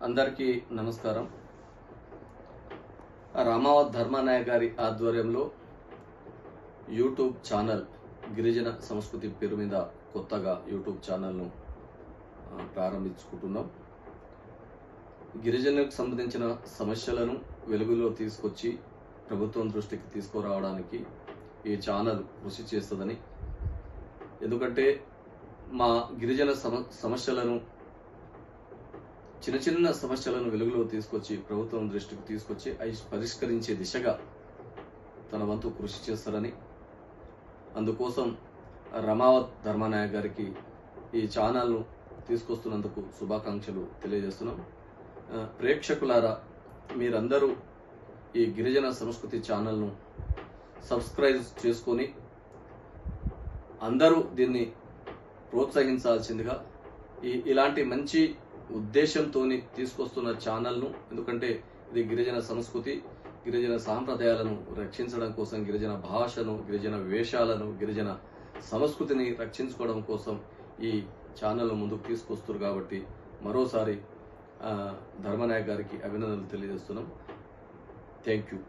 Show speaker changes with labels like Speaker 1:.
Speaker 1: అందరికీ నమస్కారం. రామావత్ ధర్మానాయక్ గారి ఆధ్వర్యంలో యూట్యూబ్ ఛానల్ గిరిజన సంస్కృతి పేరు మీద కొత్తగా యూట్యూబ్ ఛానల్ను ప్రారంభించుకుంటున్నాం. గిరిజనులకు సంబంధించిన సమస్యలను వెలుగులో తీసుకొచ్చి ప్రభుత్వం దృష్టికి తీసుకురావడానికి ఈ ఛానల్ కృషి చేస్తుందని, ఎందుకంటే మా గిరిజన సమస్యలను చిన్న సమస్యలను వెలుగులో తీసుకొచ్చి ప్రభుత్వం దృష్టికి తీసుకొచ్చి పరిష్కరించే దిశగా తన వంతు కృషి చేస్తారని, అందుకోసం రామావత్ ధర్మానాయక్ గారికి ఈ ఛానల్ను తీసుకొస్తున్నందుకు శుభాకాంక్షలు తెలియజేస్తున్నాం. ప్రేక్షకులారా, మీరందరూ ఈ గిరిజన సంస్కృతి ఛానల్ను సబ్స్క్రైబ్ చేసుకొని అందరూ దీన్ని ప్రోత్సహించాల్సిందిగా, ఇలాంటి మంచి ఉద్దేశంతో తీసుకొస్తున్న ఛానల్ను, ఎందుకంటే ఇది గిరిజన సంస్కృతి, గిరిజన సాంప్రదాయాలను రక్షించడం కోసం, గిరిజన భాషను, గిరిజన వేషాలను, గిరిజన సంస్కృతిని రక్షించుకోవడం కోసం ఈ ఛానల్ను ముందుకు తీసుకొస్తారు. కాబట్టి మరోసారి ధర్మనాయక్ గారికి అభినందనలు తెలియజేస్తున్నాం. Thank you.